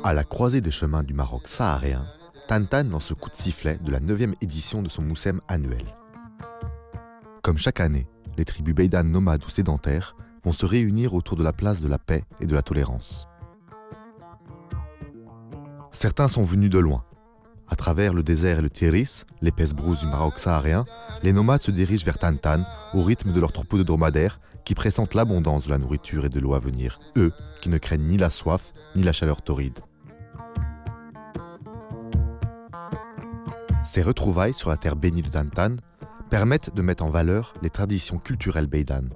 À la croisée des chemins du Maroc saharien, Tantan lance le coup de sifflet de la 9e édition de son Moussem annuel. Comme chaque année, les tribus beydanes nomades ou sédentaires vont se réunir autour de la place de la paix et de la tolérance. Certains sont venus de loin. À travers le désert et le Tiris, l'épaisse brousse du Maroc saharien, les nomades se dirigent vers Tantan au rythme de leurs troupeaux de dromadaires qui pressentent l'abondance de la nourriture et de l'eau à venir, eux qui ne craignent ni la soif ni la chaleur torride. Ces retrouvailles sur la terre bénie de Tantan permettent de mettre en valeur les traditions culturelles beydanes.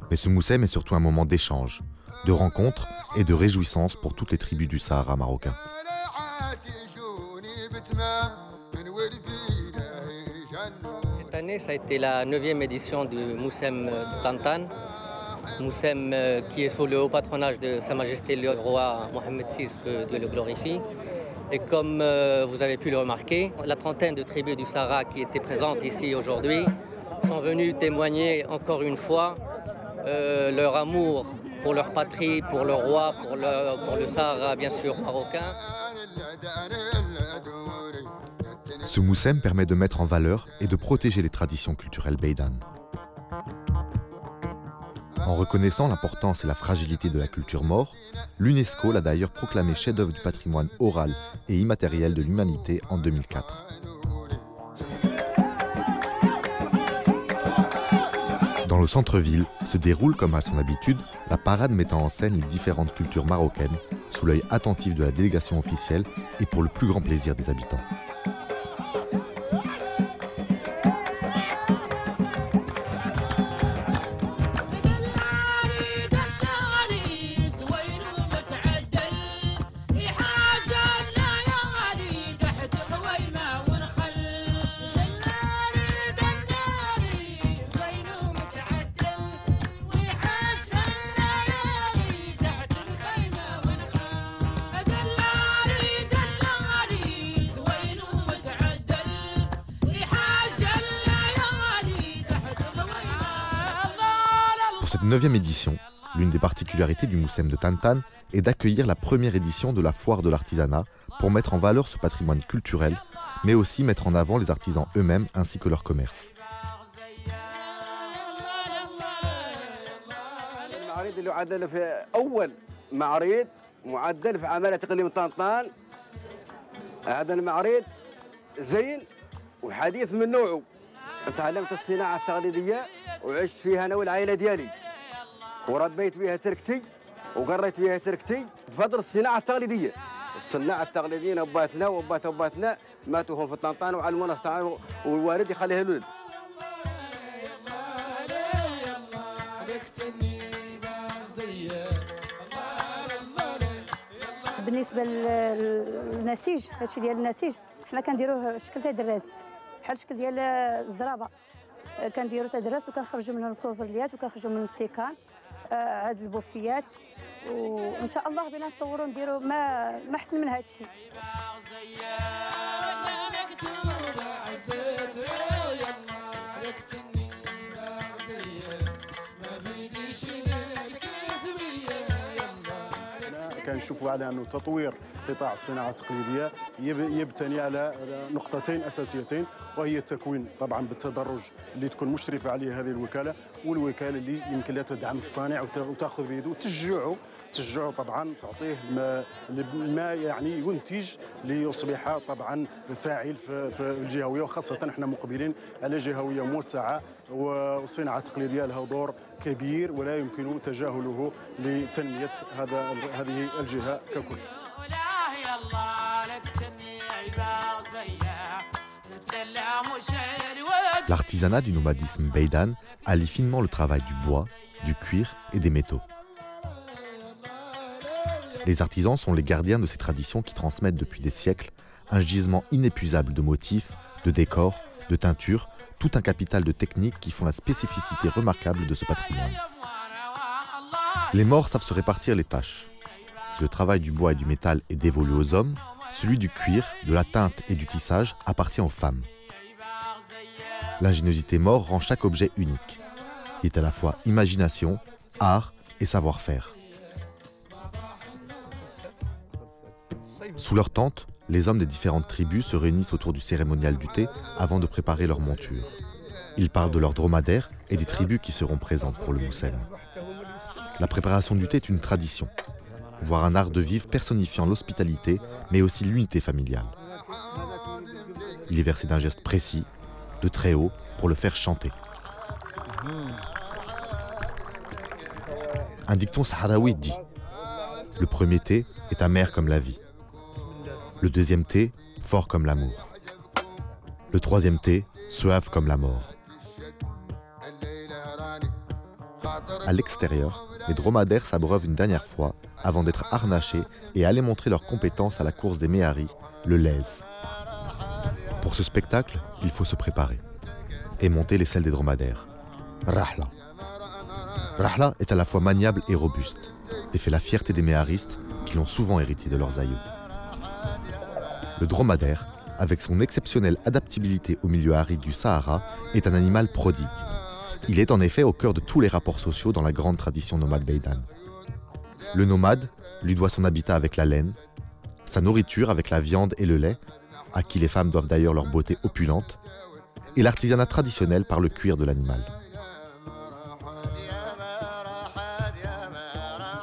Mais ce Moussem est surtout un moment d'échange, de rencontre et de réjouissance pour toutes les tribus du Sahara marocain. Cette année, ça a été la 9e édition du Moussem de Tantan. Moussem qui est sous le haut patronage de Sa Majesté le roi Mohammed VI, que Dieu le glorifie. Et comme vous avez pu le remarquer, la trentaine de tribus du Sahara qui étaient présentes ici aujourd'hui sont venues témoigner encore une fois leur amour pour leur patrie, pour le roi, pour le Sahara bien sûr marocain. Ce Moussem permet de mettre en valeur et de protéger les traditions culturelles beydanes. En reconnaissant l'importance et la fragilité de la culture maure, l'UNESCO l'a d'ailleurs proclamé chef-d'œuvre du patrimoine oral et immatériel de l'humanité en 2004. Dans le centre-ville se déroule, comme à son habitude, la parade mettant en scène les différentes cultures marocaines, sous l'œil attentif de la délégation officielle et pour le plus grand plaisir des habitants. Pour cette 9e édition, l'une des particularités du Moussem de Tantan est d'accueillir la première édition de la foire de l'artisanat pour mettre en valeur ce patrimoine culturel, mais aussi mettre en avant les artisans eux-mêmes ainsi que leur commerce. تعلمت الصناعة التقليدية وعشت فيها أنا والعائلة ديالي وربيت بها تركتي وقريت بها تركتي بفضل الصناعة التقليدية. الصناعة التقليديين أباتنا وأباتنا ماتوا هم في طنطان وعلمونا الصناعة والوالد يخليها الولد. بالنسبة للنسيج، هادشي ديال النسيج حنا كنديروه شكل تاع دراست بحال الشكل ديال الزرابه، كنديروا تدرس وكنخرجوا منه الكوفرليات وكنخرجوا من السيكان هاد البوفيات، وان شاء الله بغينا نطوروا نديروا ما احسن من هذا الشيء. كنشوفوا على انه تطوير قطاع الصناعه التقليديه يبتني على نقطتين اساسيتين، وهي التكوين طبعا بالتدرج اللي تكون مشرفه عليه هذه الوكاله، والوكاله اللي يمكن لها تدعم الصانع وتاخذ بيده تشجعه طبعا، تعطيه ما يعني ينتج ليصبح طبعا فاعل في الجهويه، وخاصه احنا مقبلين على جهويه موسعه، والصناعه التقليديه لها دور كبير ولا يمكن تجاهله لتنميه هذه الجهه ككل. L'artisanat du nomadisme beydane allie finement le travail du bois, du cuir et des métaux. Les artisans sont les gardiens de ces traditions qui transmettent depuis des siècles un gisement inépuisable de motifs, de décors, de teintures, tout un capital de techniques qui font la spécificité remarquable de ce patrimoine. Les Maures savent se répartir les tâches. Si le travail du bois et du métal est dévolu aux hommes, celui du cuir, de la teinte et du tissage appartient aux femmes. L'ingéniosité Maure rend chaque objet unique. Il est à la fois imagination, art et savoir-faire. Sous leur tente, les hommes des différentes tribus se réunissent autour du cérémonial du thé avant de préparer leur monture. Ils parlent de leurs dromadaires et des tribus qui seront présentes pour le Moussem. La préparation du thé est une tradition, voire un art de vivre personnifiant l'hospitalité, mais aussi l'unité familiale. Il est versé d'un geste précis, de très haut, pour le faire chanter. Un dicton sahraoui dit « Le premier thé est amer comme la vie. Le deuxième thé, fort comme l'amour. Le troisième thé, suave comme la mort. » À l'extérieur, les dromadaires s'abreuvent une dernière fois avant d'être harnachés et aller montrer leurs compétences à la course des méharis, le lez. Pour ce spectacle, il faut se préparer et monter les selles des dromadaires. Rahla. Rahla est à la fois maniable et robuste et fait la fierté des méharistes qui l'ont souvent hérité de leurs aïeux. Le dromadaire, avec son exceptionnelle adaptabilité au milieu aride du Sahara, est un animal prodigue. Il est en effet au cœur de tous les rapports sociaux dans la grande tradition nomade beydane. Le nomade lui doit son habitat avec la laine, sa nourriture avec la viande et le lait, à qui les femmes doivent d'ailleurs leur beauté opulente, et l'artisanat traditionnel par le cuir de l'animal.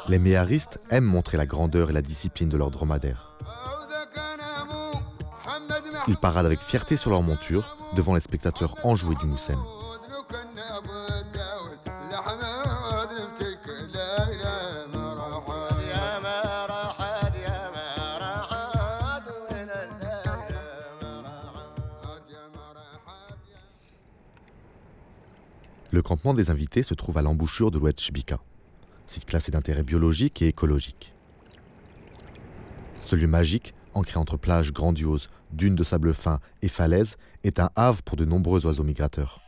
Les méharistes aiment montrer la grandeur et la discipline de leurs dromadaires. Ils paradent avec fierté sur leur monture devant les spectateurs enjoués du Moussem. Le campement des invités se trouve à l'embouchure de l'Oued Chbika, site classé d'intérêt biologique et écologique. Ce lieu magique, ancré entre plages grandioses, dunes de sable fin et falaises, est un havre pour de nombreux oiseaux migrateurs.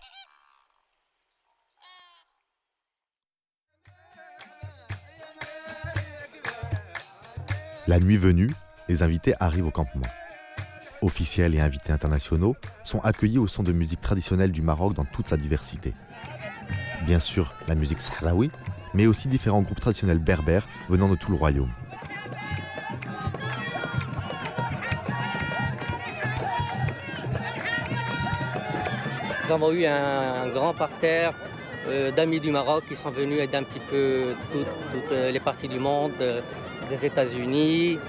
La nuit venue, les invités arrivent au campement. Officiels et invités internationaux sont accueillis au son de musique traditionnelle du Maroc dans toute sa diversité. Bien sûr, la musique sahraoui, mais aussi différents groupes traditionnels berbères venant de tout le royaume. Nous avons eu un grand parterre d'amis du Maroc qui sont venus d'un petit peu toutes les parties du monde, des États-Unis,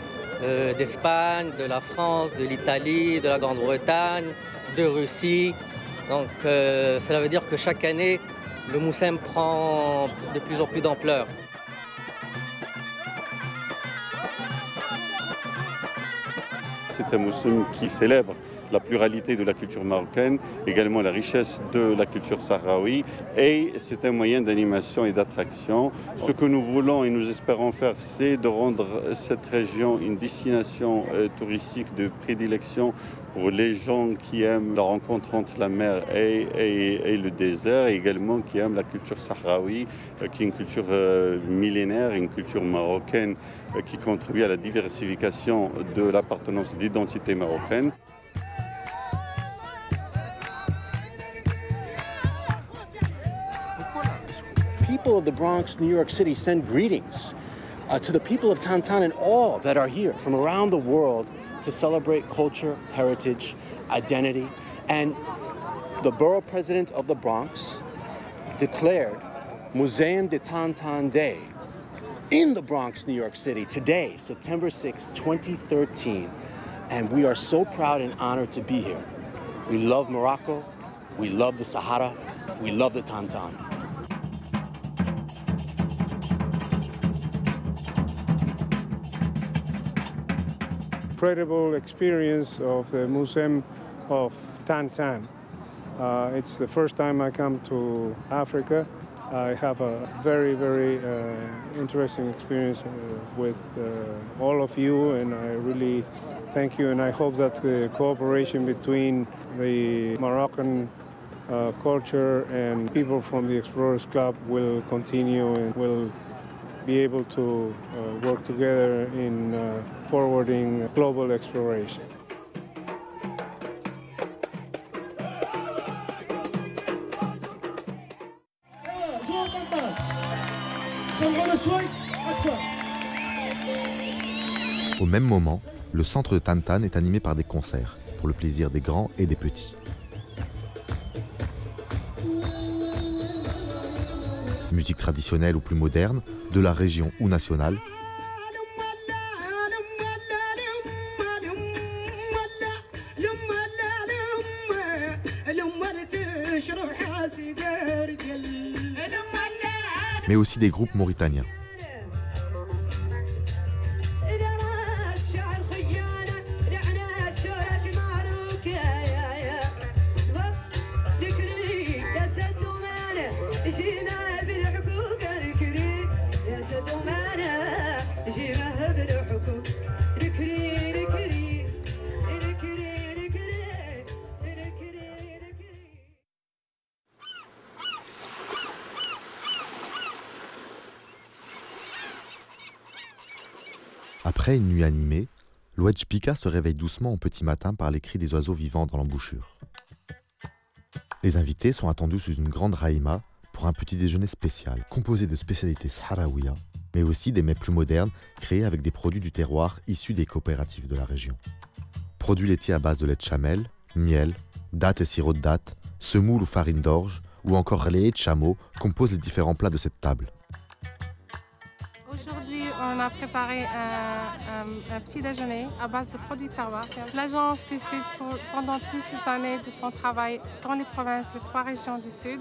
d'Espagne, de la France, de l'Italie, de la Grande-Bretagne, de Russie. Donc cela veut dire que chaque année, le Moussem prend de plus en plus d'ampleur. C'est un Moussem qui célèbre la pluralité de la culture marocaine, également la richesse de la culture sahraoui, et c'est un moyen d'animation et d'attraction. Ce que nous voulons et nous espérons faire, c'est de rendre cette région une destination touristique de prédilection pour les gens qui aiment la rencontre entre la mer et le désert, et également qui aiment la culture sahraoui, qui est une culture millénaire, une culture marocaine qui contribue à la diversification de l'appartenance d'identité marocaine. People of the Bronx, New York City send greetings to the people of Tantan and all that are here from around the world to celebrate culture, heritage, identity. And the borough president of the Bronx declared Museum de Tantan Day in the Bronx, New York City today, September 6, 2013. And we are so proud and honored to be here. We love Morocco, we love the Sahara, we love the Tantan. Incredible experience of the Moussem of Tantan. It's the first time I come to Africa. I have a very, very interesting experience with all of you, and I really thank you, and I hope that the cooperation between the Moroccan culture and people from the Explorers Club will continue and will be able to work together in forwarding global exploration. Au même moment, le centre de Tantan est animé par des concerts, pour le plaisir des grands et des petits. Musique traditionnelle ou plus moderne, de la région ou nationale, mais aussi des groupes mauritaniens. Après une nuit animée, l'Ouedj Pika se réveille doucement au petit matin par les cris des oiseaux vivants dans l'embouchure. Les invités sont attendus sous une grande raïma pour un petit déjeuner spécial, composé de spécialités sahraouias, mais aussi des mets plus modernes créés avec des produits du terroir issus des coopératives de la région. Produits laitiers à base de lait de chamel, miel, dattes et sirop de dattes, semoule ou farine d'orge, ou encore lait de chameau composent les différents plats de cette table. On a préparé un petit déjeuner à base de produits terroirs. L'agence décide pendant toutes ces années de son travail dans les provinces, les 3 régions du Sud,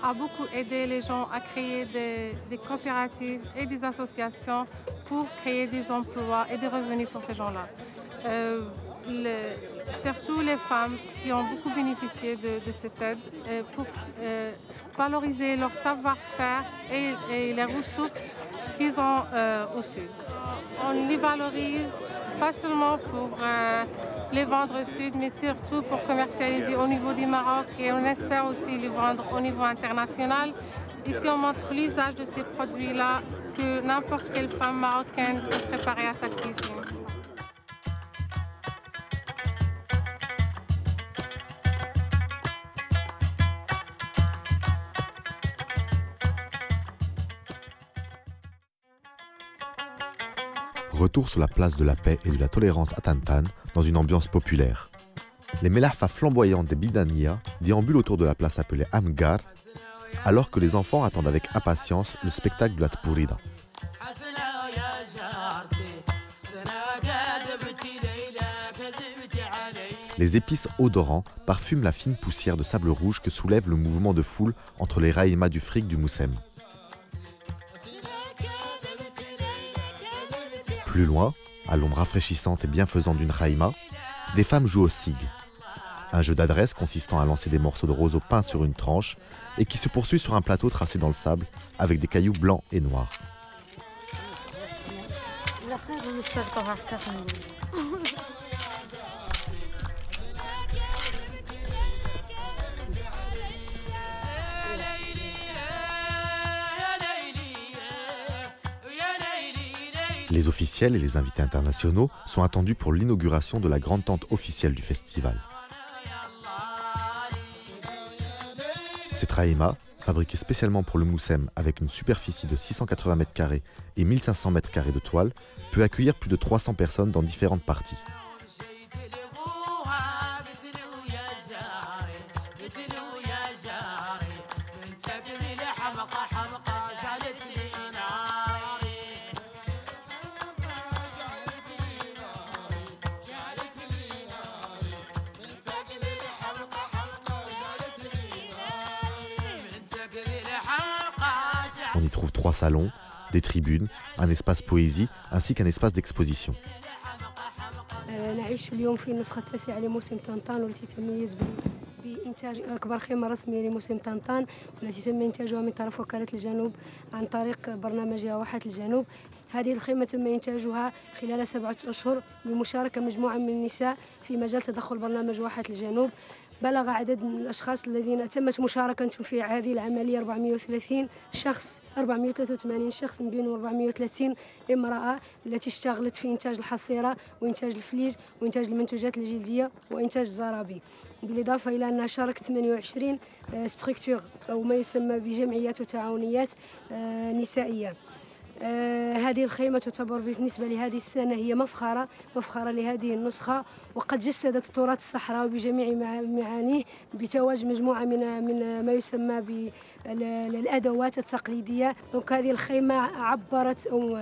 a beaucoup aidé les gens à créer des coopératives et des associations pour créer des emplois et des revenus pour ces gens-là. Surtout les femmes qui ont beaucoup bénéficié de cette aide pour valoriser leur savoir-faire et les ressources qu'ils ont au Sud. On les valorise pas seulement pour les vendre au Sud, mais surtout pour commercialiser au niveau du Maroc et on espère aussi les vendre au niveau international. Ici, on montre l'usage de ces produits-là que n'importe quelle femme marocaine peut préparer à sa cuisine. Retour sur la place de la paix et de la tolérance à Tantan, dans une ambiance populaire. Les melahfa flamboyantes des Bidania déambulent autour de la place appelée Amgar, alors que les enfants attendent avec impatience le spectacle de la Tpourida. Les épices odorants parfument la fine poussière de sable rouge que soulève le mouvement de foule entre les raïmas du fric du Moussem. Plus loin, à l'ombre rafraîchissante et bienfaisante d'une raïma, des femmes jouent au sig, un jeu d'adresse consistant à lancer des morceaux de roseau peints sur une tranche et qui se poursuit sur un plateau tracé dans le sable avec des cailloux blancs et noirs. Les officiels et les invités internationaux sont attendus pour l'inauguration de la grande tente officielle du festival. Cette raïma, fabriquée spécialement pour le Moussem avec une superficie de 680 m² et 1500 m² de toile, peut accueillir plus de 300 personnes dans différentes parties. On y trouve 3 salons, des tribunes, un espace poésie ainsi qu'un espace d'exposition. نعيش اليوم في النسخة التاسعة لموسم طنطان والتي تميز بإنتاج أكبر خيمة رسمية لموسم طنطان والتي تم إنتاجها من طرف وكالة الجنوب عن طريق برنامجها واحة الجنوب. هذه الخيمة تم إنتاجها خلال 7 أشهر بمشاركة مجموعة من النساء في مجال تدخل برنامج واحة الجنوب. بلغ عدد من الأشخاص الذين تمت مشاركتهم في هذه العملية 430 شخص 483 شخص من بينهم 430 امرأة التي اشتغلت في إنتاج الحصيرة وإنتاج الفليج وإنتاج المنتوجات الجلدية وإنتاج الزرابي. بالإضافة إلى أنها شاركت 28 ستركتور أو ما يسمى بجمعيات وتعاونيات نسائية. هذه الخيمة تعتبر بالنسبة لهذه السنة هي مفخرة لهذه النسخة، وقد جسدت التراث الصحراوي بجميع معانيه بتواجد مجموعة من ما يسمى بالأدوات التقليدية. دونك هذه الخيمة عبرت أو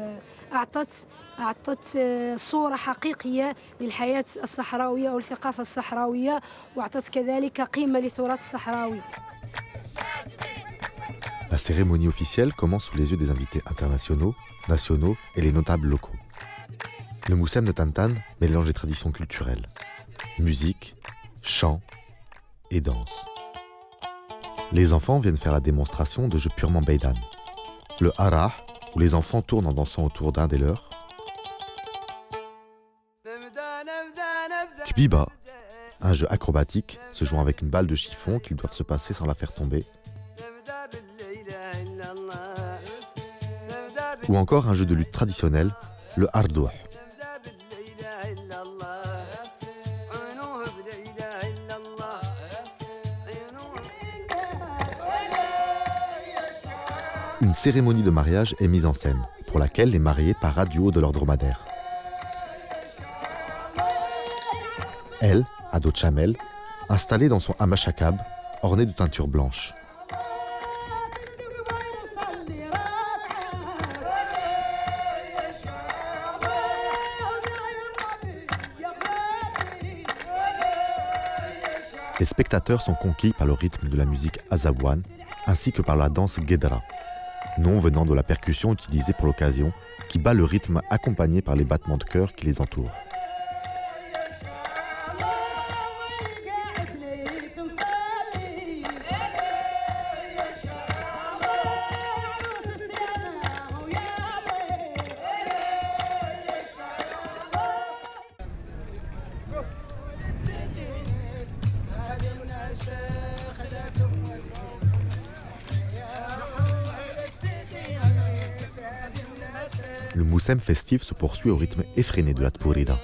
أعطت صورة حقيقية للحياة الصحراوية أو الثقافة الصحراوية، وأعطت كذلك قيمة للتراث الصحراوي. La cérémonie officielle commence sous les yeux des invités internationaux, nationaux et les notables locaux. Le Moussem de Tantan mélange les traditions culturelles, musique, chant et danse. Les enfants viennent faire la démonstration de jeux purement beidan. Le harah, où les enfants tournent en dansant autour d'un des leurs. Kbiba, un jeu acrobatique se jouant avec une balle de chiffon qu'ils doivent se passer sans la faire tomber. Ou encore un jeu de lutte traditionnel, le ardouh. Une cérémonie de mariage est mise en scène, pour laquelle les mariés paradent du haut de leur dromadaire. Elle, à dos de chamel, installée dans son hamashakab, orné de teinture blanche. Les spectateurs sont conquis par le rythme de la musique azawan ainsi que par la danse Ghedra, nom venant de la percussion utilisée pour l'occasion qui bat le rythme accompagné par les battements de cœur qui les entourent. Le Moussem festif se poursuit au rythme effréné de la Tpourida.